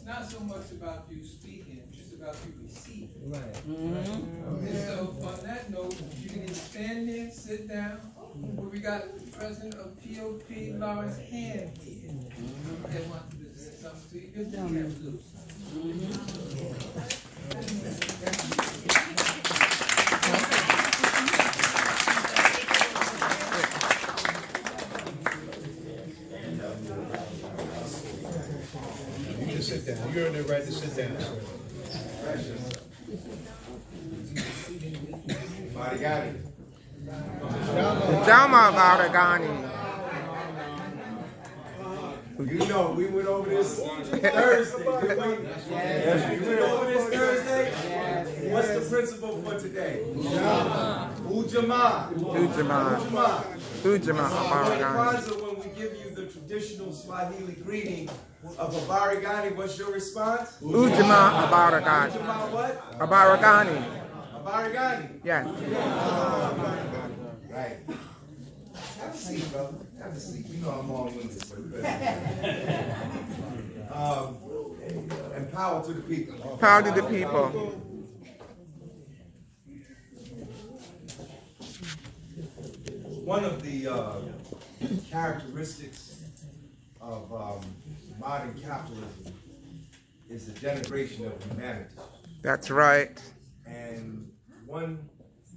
not so much about you speaking, it's about you receiving. Right. And so on that note, you can stand there, sit down. But we got the president of POP, Lawrence Hand here. They want to say something to you. Good job, Lou. You can sit down. You're in the right to sit down, sir. Barigani. Jama Baragani. You know, we went over this Thursday, didn't we? Yes. We went over this Thursday? Yes. What's the principle for today? Ujamaa. Ujamaa. Ujamaa Baragani. Kwanzaa, when we give you the traditional Swahili greeting of a Barigani, what's your response? Ujamaa Baragani. Ujamaa what? Baragani. A Barigani. Yes. Right. Have a seat, brother. Have a seat. You know I'm long-winded, but and power to the people. Power to the people. One of the characteristics of modern capitalism is the denigration of humanity. That's right. And one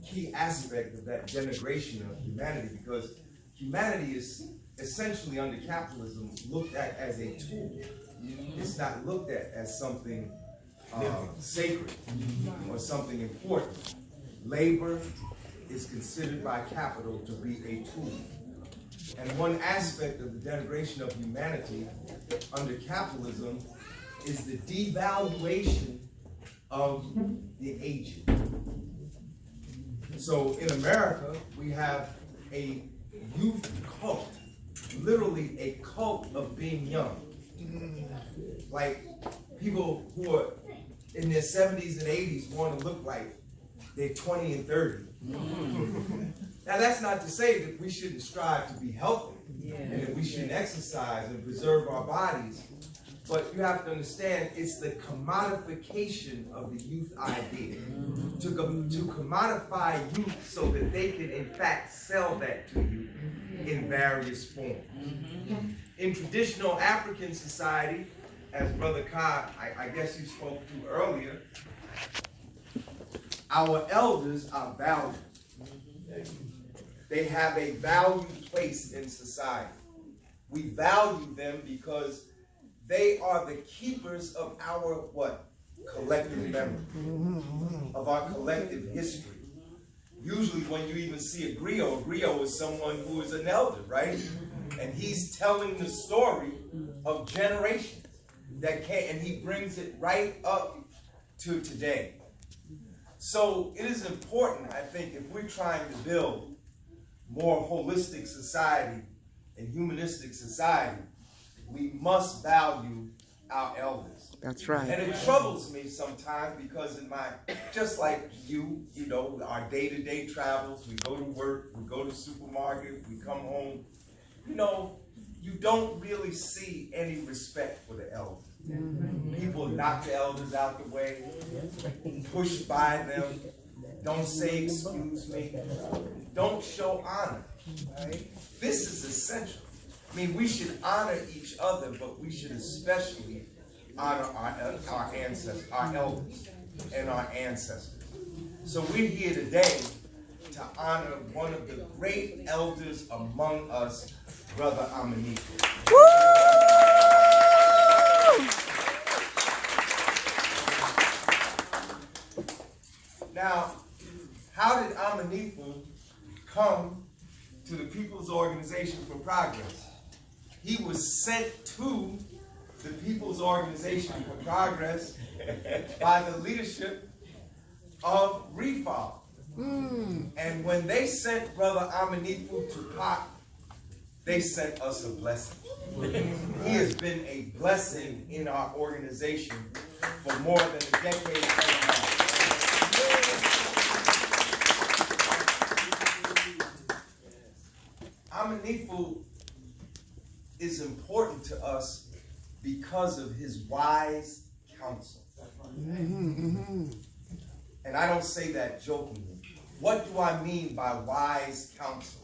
key aspect of that denigration of humanity, because humanity is essentially under capitalism looked at as a tool. It's not looked at as something sacred or something important. Labor is considered by capital to be a tool. And one aspect of the denigration of humanity under capitalism is the devaluation of the aged. So in America, we have a youth cult, literally a cult of being young. Like people who are in their 70s and 80s want to look like they're 20 and 30. Now that's not to say that we shouldn't strive to be healthy and that we shouldn't exercise and preserve our bodies. But you have to understand, it's the commodification of the youth idea. To commodify youth so that they can, in fact, sell that to you in various forms. In traditional African society, as Brother Kai, I guess you spoke to earlier, our elders are valued. They have a valued place in society. We value them because they are the keepers of our what? Collective memory, of our collective history. Usually when you even see a griot is someone who is an elder, right? And he's telling the story of generations that came, and he brings it right up to today. So it is important, I think, if we're trying to build more holistic society and humanistic society, we must value our elders. That's right. And it troubles me sometimes because in my, just like you know, our day-to-day travels, we go to work, we go to the supermarket, we come home, you know, you don't really see any respect for the elders. People knock the elders out the way, push by them, don't say excuse me, don't show honor. Right? This is essential. I mean, we should honor each other, but we should especially honor our ancestors, our elders, and our ancestors. So we're here today to honor one of the great elders among us, Brother Aminifu. Now, how did Aminifu come to the People's Organization for Progress? He was sent to the People's Organization for Progress by the leadership of Refal. And when they sent Brother Aminifu to Pop, they sent us a blessing. He has been a blessing in our organization for more than a decade. Aminifu is important to us because of his wise counsel. And I don't say that jokingly. What do I mean by wise counsel?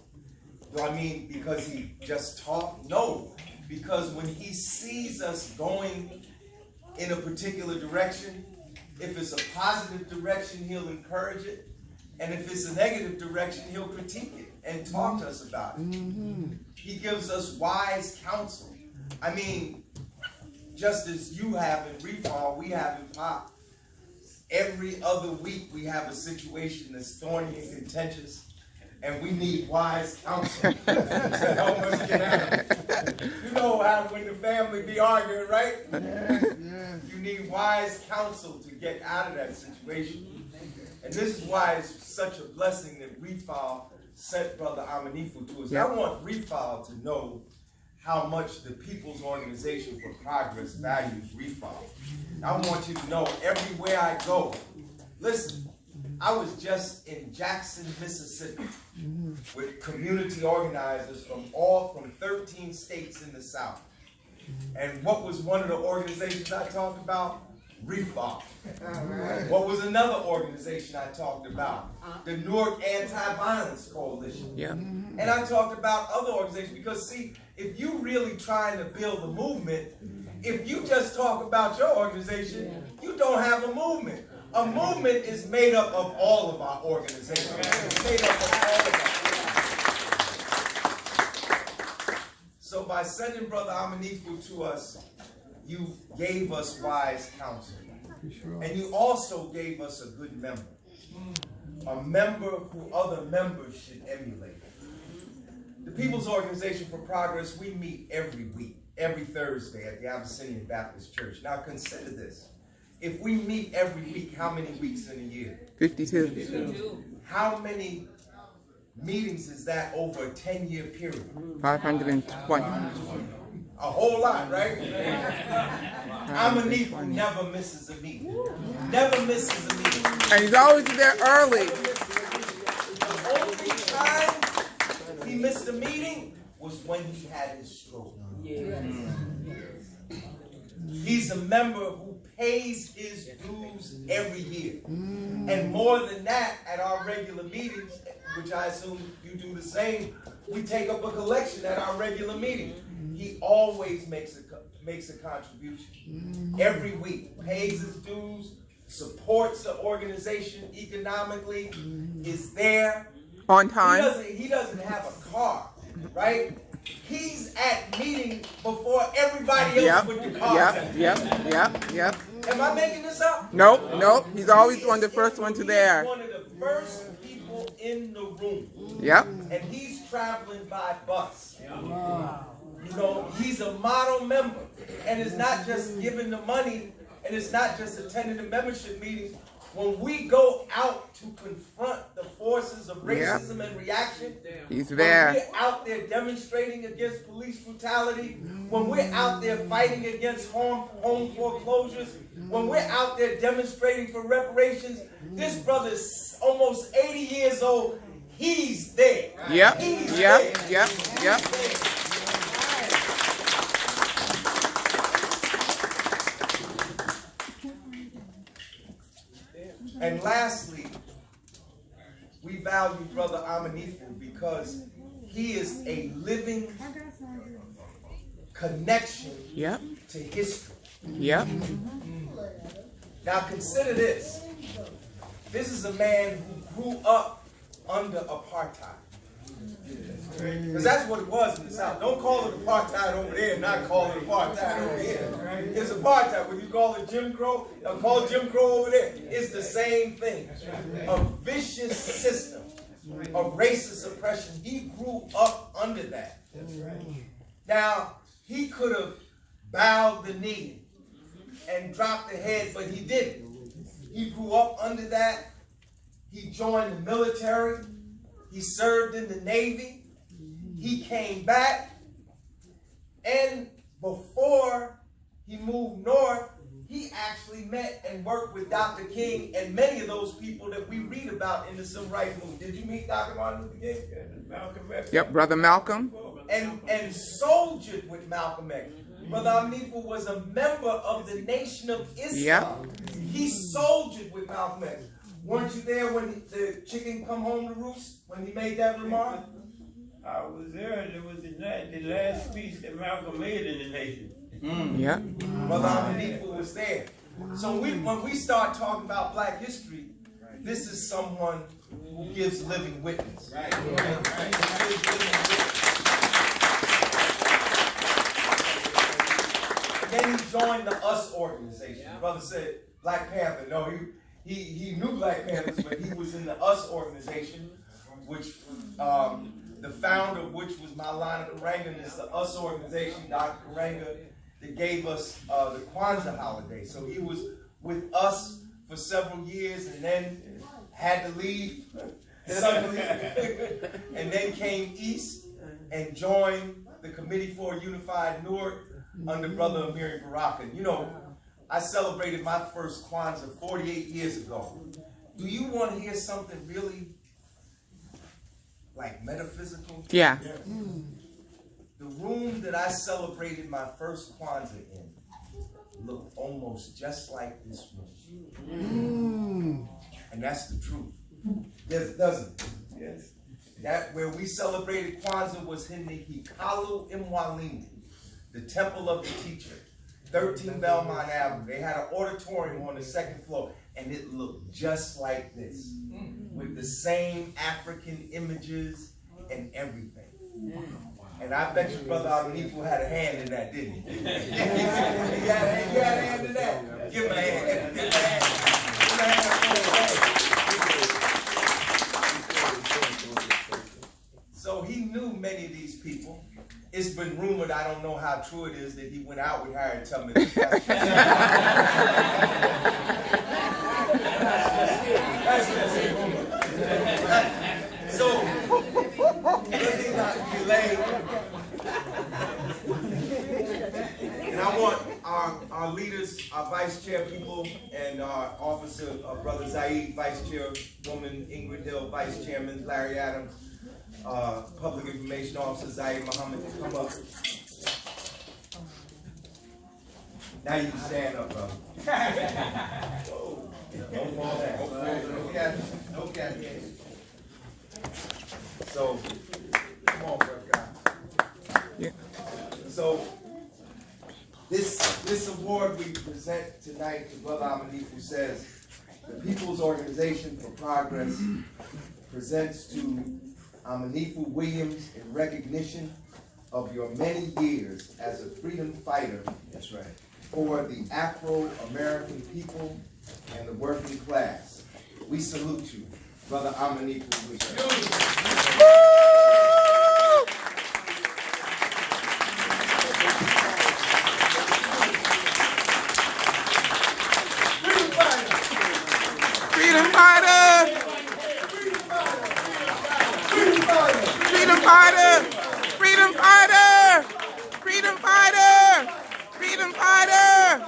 Do I mean because he just talked? No, because when he sees us going in a particular direction, if it's a positive direction, he'll encourage it. And if it's a negative direction, he'll critique it and talk to us about it. He gives us wise counsel. I mean, just as you have in Refal, we have in Pop. Every other week we have a situation that's thorny and contentious, and we need wise counsel to help us get out of it. You know how when the family be arguing, right? You need wise counsel to get out of that situation. And this is why it's such a blessing that Refal sent Brother Aminifu to us. I want Refal to know how much the People's Organization for Progress values Refal. I want you to know everywhere I go. Listen, I was just in Jackson, Mississippi with community organizers from 13 states in the South. And what was one of the organizations I talked about? Refal. What was another organization I talked about? The Newark Anti-Violence Coalition. And I talked about other organizations because, see, if you really trying to build a movement, if you just talk about your organization, you don't have a movement. A movement is made up of all of our organizations. It's made up of all of our. So by sending Brother Aminifu to us, you gave us wise counsel. And you also gave us a good member. A member who other members should emulate. The People's Organization for Progress, we meet every week, every Thursday at the Abyssinian Baptist Church. Now consider this. If we meet every week, how many weeks in a year? 52. How many meetings is that over a 10-year period? 520. A whole lot, right? Aminifu never misses a meeting. Never misses a meeting. And he's always there early. The only time he missed a meeting was when he had his stroke. He's a member who pays his dues every year. And more than that, at our regular meetings, which I assume you do the same, we take up a collection at our regular meeting. He always makes a contribution. Every week, pays his dues, supports the organization economically, is there. On time. He doesn't have a car, right? He's at meeting before everybody else with the car. Yep. Am I making this up? Nope. He's always one of the first one to there. He's one of the first people in the room. And he's traveling by bus. You know, he's a model member. And it's not just giving the money, and it's not just attending the membership meetings. When we go out to confront the forces of racism and reaction, he's there. When we're out there demonstrating against police brutality, when we're out there fighting against home foreclosures, when we're out there demonstrating for reparations, this brother is almost 80 years old. He's there. Yep. And lastly, we value Brother Aminifu because he is a living connection to history. Now consider this. This is a man who grew up under apartheid. Because that's what it was in the South. Don't call it apartheid over there and not call it apartheid over here. It's apartheid. When you call it Jim Crow, call it Jim Crow over there. It's the same thing. A vicious system of racist oppression. He grew up under that. Now, he could have bowed the knee and dropped the head, but he didn't. He grew up under that. He joined the military. He served in the Navy. He came back. And before he moved north, he actually met and worked with Dr. King and many of those people that we read about in the Civil Rights Movement. Did you meet Dr. Martin Luther King? Yep, Brother Malcolm. And soldiered with Malcolm X. Brother Aminifu was a member of the Nation of Islam. He soldiered with Malcolm X. Weren't you there when the chicken come home to roost, when he made that remark? I was there, and it was the last speech that Malcolm made in the nation. Yeah. Brother Aminifu was there. So when we start talking about black history, this is someone who gives living witness. Right. Then he joined the US organization. The brother said Black Panther. No, he knew Black Panthers, but he was in the US organization, which the founder of which was Maulana Karanga, and it's the US organization, Dr. Karanga, that gave us the Kwanzaa holiday. So he was with us for several years and then had to leave suddenly, and then came east and joined the Committee for a Unified North under Brother Amiri Baraka. You know, I celebrated my first Kwanzaa 48 years ago. Do you want to hear something really like metaphysical? Yeah. The room that I celebrated my first Kwanzaa in looked almost just like this room. And that's the truth. Doesn't it? Yes. That where we celebrated Kwanzaa was in the Hikalu Imwalimu, the Temple of the Teacher, 13 Belmont Avenue. They had an auditorium on the second floor, and it looked just like this, with the same African images and everything. And I bet you Brother Aminifu had a hand in that, didn't he? He had a hand in that. Give him a hand. Give him a hand. Give him a hand. So he knew many of these people. It's been rumored, I don't know how true it is, that he went out with Harriet Tubman. That's just a rumor. So, let me not delay. And I want our leaders, our vice chair people, and our officer, Brother Zaid, vice chairwoman Ingrid Hill, vice chairman Larry Adams, public information officer Zaid Muhammad, to come up. Now you can stand up, brother. Don't fall down. No cat. So, come on, brother guy. Yeah. So, this award we present tonight to Brother Aminifu says, the People's Organization for Progress presents to Aminifu Williams in recognition of your many years as a freedom fighter. That's right. For the Afro-American people and the working class. We salute you, Brother Aminifu Williams. Freedom fighter! Freedom fighter! Freedom fighter! Freedom fighter! Freedom fighter!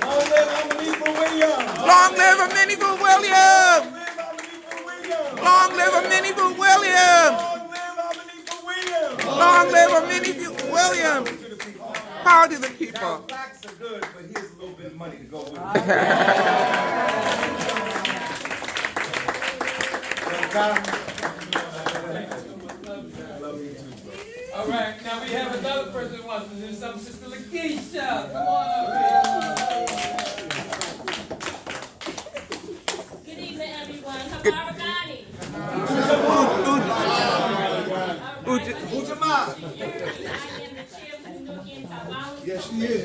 Long live Aminifu Williams! Long live Aminifu Williams! Long live Aminifu Williams! Long live Aminifu Williams! Power to the people. Facts are good, but here's a little bit of money to go with it. Love you too, bro. All right, now we have another person who wants to do something. Sister Lakeisha, come on up here. Good evening, everyone. Habaragani. I am the chairman of Yes, she is.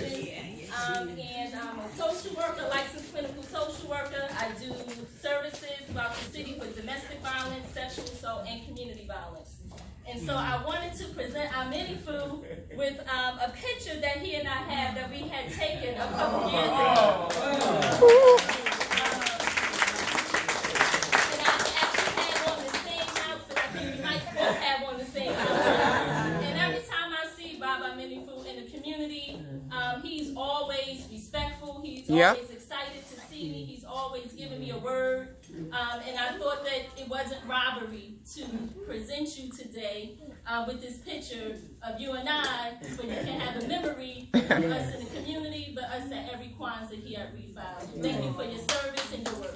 and I'm a social worker, licensed clinical social worker. I do services throughout the city for domestic violence, sexual assault, and community violence. And so I wanted to present Aminifu with a picture that he and I have that we had taken a couple years ago. And I actually had on the same outfit. I think we might both have on the same outfit. And every time I see Baba Aminifu in the community, he's always respectful. He's always excited to see me. He's always giving me a word. And I thought that it wasn't robbery to present you today with this picture of you and I, so you can have a memory of us in the community, but us at every Kwanzaa here at Refal. Thank you for your service and your work.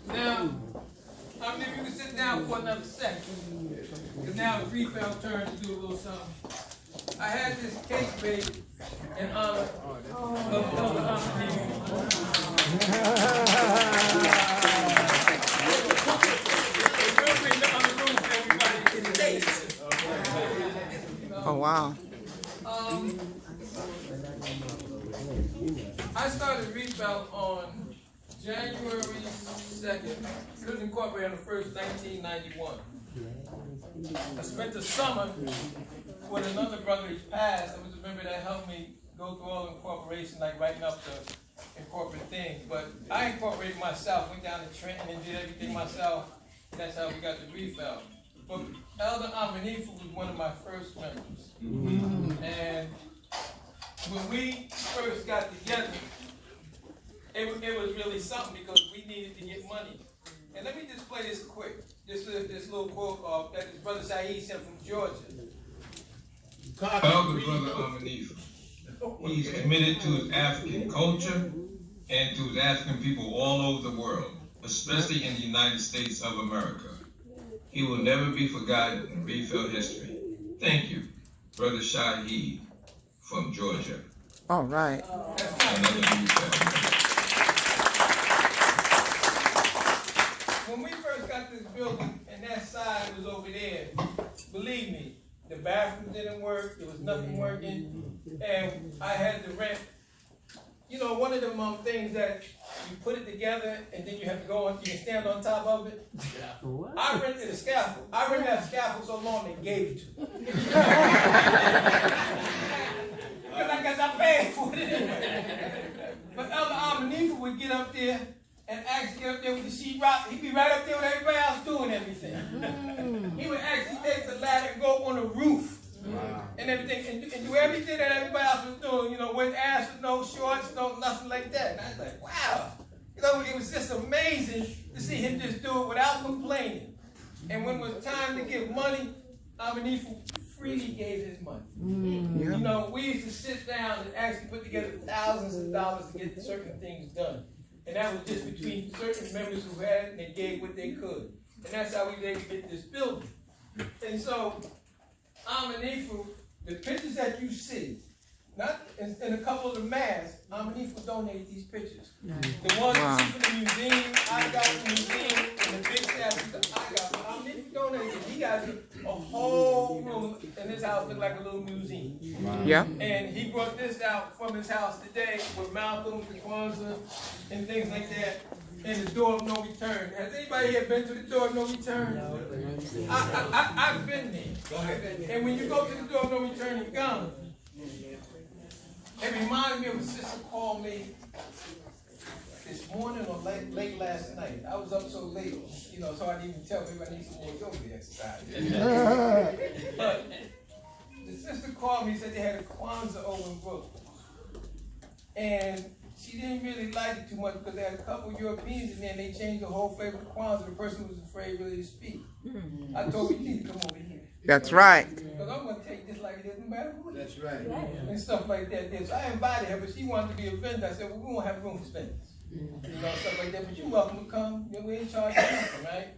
Now, how many of you can sit down for another second? Because now it's Refal turn to do a little something. I had this cake baked in honor of Brother Aminifu. Oh, wow. I started Refal on January 2nd. It was incorporated on the 1st, 1991. I spent the summer with another brother who passed. I was a member that helped me go through all the incorporation, like writing up the incorporate things. But I incorporated myself, went down to Trenton and did everything myself. And that's how we got the Refal. But Elder Aminifu was one of my first members. And when we first got together, it was really something because we needed to get money. And let me just play this quick. This little quote that his brother Saeed sent from Georgia. Elder Brother Aminifu. He's committed to his African culture and to his African people all over the world, especially in the United States of America. He will never be forgotten in Refal history. Thank you, Brother Shaheed from Georgia. All right. Another Refal. When we first got this building and that side was over there, believe me, the bathroom didn't work, there was nothing working, and I had to rent. You know, one of them things that you put it together and then you have to go on, you can stand on top of it. I rented a scaffold. I rented that scaffold so long they gave it to me. Because I paid for it anyway. But Elder Aminifu would get up there and actually get up there with the sheetrock. He'd be right up there with everybody else doing everything. He would actually take the ladder and go on the roof. Wow. And everything, and do everything that everybody else was doing, you know, wouldn't ask for no shorts, no nothing like that. And I was like, wow. You know, it was just amazing to see him just do it without complaining. And when it was time to give money, Aminifu freely gave his money. You know, we used to sit down and actually put together thousands of dollars to get certain things done. And that was just between certain members who had it, and they gave what they could. And that's how we were able to get this building. And so, Aminifu, the pictures that you see, not in a couple of the masks, Aminifu donated these pictures. The ones you see from the museum, I got from the museum, and the big statues that I got. Aminifu donated. He got a whole room, and this house looked like a little museum. Yeah. And he brought this out from his house today with Malcolm, the Kwanzaa, and things like that. And the door of no return. Has anybody here been to the door of no return? I've been there. And when you go to the door of no return in Ghana, it reminds me of a sister called me this morning or late last night. I was up so late, you know, so I didn't even tell everybody I need some more yoga exercise. But the sister called me and said they had a Kwanzaa over in Brooklyn. And she didn't really like it too much because they had a couple of Europeans in there and they changed the whole flavor of Kwanzaa. The person was afraid really to speak. I told her, you need to come over here. That's right. Because I'm going to take this like it is no matter who it is. That's right. And stuff like that. So I invited her, but she wanted to be a vendor. I said, well, we won't have room for vendors. You know, stuff like that. But you're welcome to come. You know, we ain't charging nothing, right?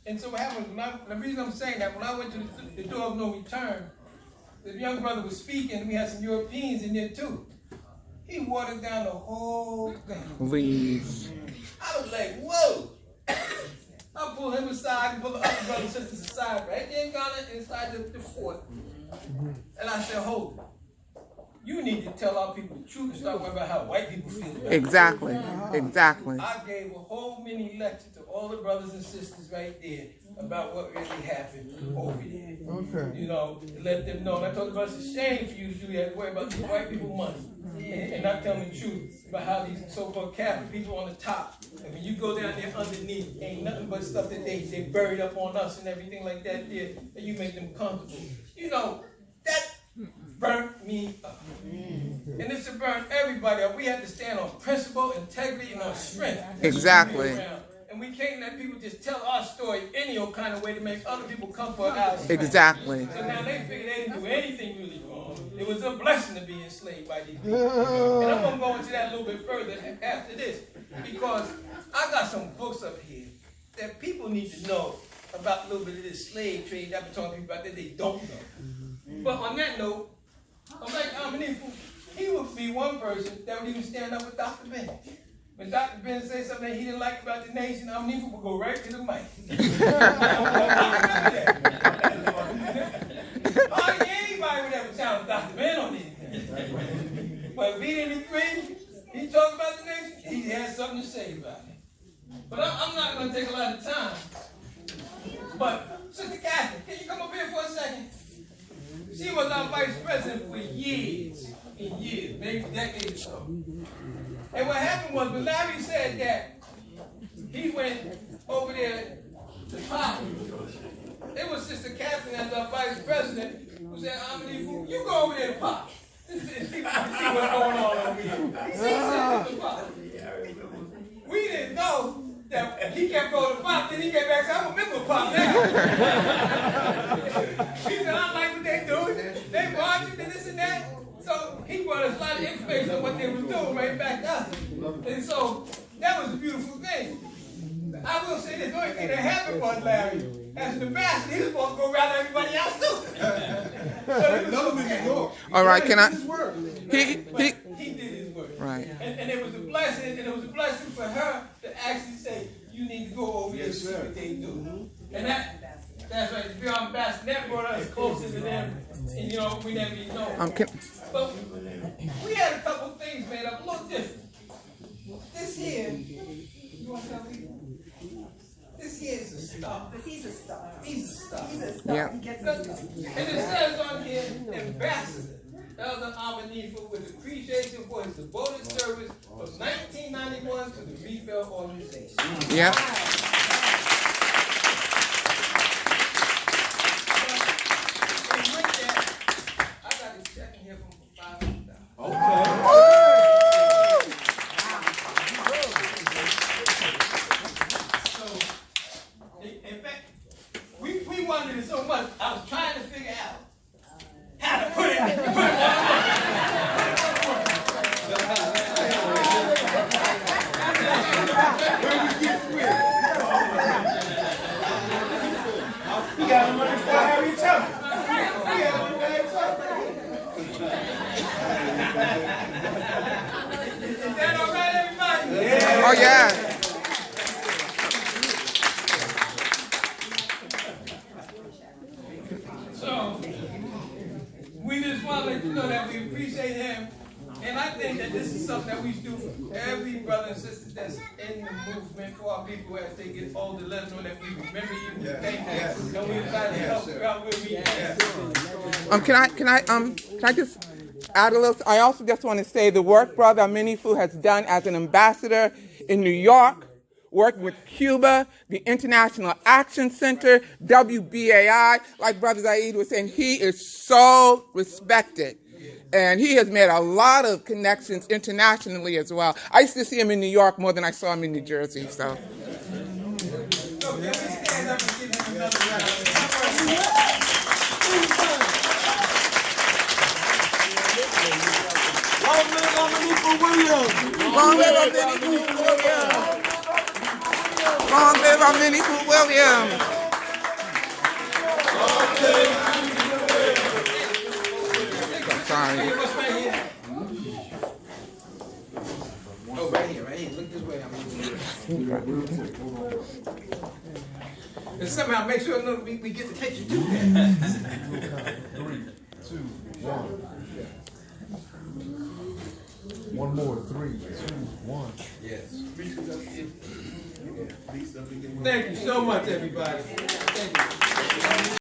And so what happened, the reason I'm saying that, when I went to the door of no return, the young brother was speaking, and we had some Europeans in there too. He watered down the whole thing. Please. I was like, whoa. I pulled him aside and pulled the other brothers and sisters aside, right there in Ghana, inside the fort. And I said, hold it. You need to tell our people the truth and start worrying about how white people feel. Exactly. Exactly. I gave a whole mini lecture to all the brothers and sisters right there about what really happened over there. Okay. You know, to let them know. And I told the brothers, it's a shame for you to do that, worry about the white people money. and not telling the truth about how these so-called Catholic people on the top, and when you go down there underneath, ain't nothing but stuff that they buried up on us and everything like that there, and you make them comfortable. You know, that burnt me up. And it should burn everybody up. We have to stand on principle, integrity, and on strength. Exactly. And we can't let people just tell our story any old kind of way to make other people come for our strength. Exactly. So now they figure they didn't do anything really wrong. It was a blessing to be enslaved by these people. And I'm going to go into that a little bit further after this, because I got some books up here that people need to know about a little bit of this slave trade that I've been talking about that they don't know. But on that note, I'm like Aminifu, he would be one person that would even stand up with Dr. Bennett. When Dr. Bennett said something he didn't like about the nation, Aminifu would go right to the mic. Hardly anybody would ever challenge Dr. Bennett on anything. But if he didn't agree, he talked about the nation, he had something to say about it. But I'm not going to take a lot of time. But, Sister Catherine, can you come up here for a second? She was our vice president for years and years, maybe decades ago. And what happened was, when Larry said that he went over there to Pop, it was Sister Catherine as our vice president who said, Aminifu, you go over there to Pop. See what's going on over here. She said to Pop. We didn't know that he kept going to Pop, then he came back and said, I'm a member of Pop now. He said, I like what they doing. They marching and this and that. So he brought us a lot of information on what they were doing right back to us. And so that was a beautiful thing. I will say this, the only thing that happened was Larry, as an ambassador, he was supposed to go around everybody else too. All right, can I? He did his work. Right. And it was a blessing, and it was a blessing for her to actually say, you need to go over there and see what they do. And that's right, to be our ambassador, that brought us closer to them. And you know, we never even know. But we had a couple of things made up a little different. This here, you want to tell people? This here is a star. But he's a star. He's a star. He's a star. Yeah. He gets And a star. it says on here, Ambassador Elder Aminifu with appreciation for his devoted service from 1991 to the Refal organization. Yeah. And with that, I got a check in here from $500. So, in fact, we wanted it so much, I was trying to figure out how to put it. You got the money for Harry Tubman. Is that all right, everybody? Yeah. Oh yeah. So, we just want to let you know that we appreciate him. And I think that this is something that we should do for every brother and sister that's in the movement, for our people as they get older. Let them know that we remember you, we thank you, and we try to help you out where we can. Can I just add a little? I also just want to say the work Brother Aminifu has done as an ambassador in New York, working with Cuba, the International Action Center, WBAI, like Brother Zaid was saying, he is so respected. And he has made a lot of connections internationally as well. I used to see him in New York more than I saw him in New Jersey, so. So can we stand up and give him another round? Long live Aminifu Williams! Long live Aminifu Williams! Long live Aminifu Williams! Sorry. Oh, right here. Look this way. And somehow make sure we get the picture too. 3, 2, 1. One more. 3, 2, 1. Yes. Thank you so much, everybody. Thank you.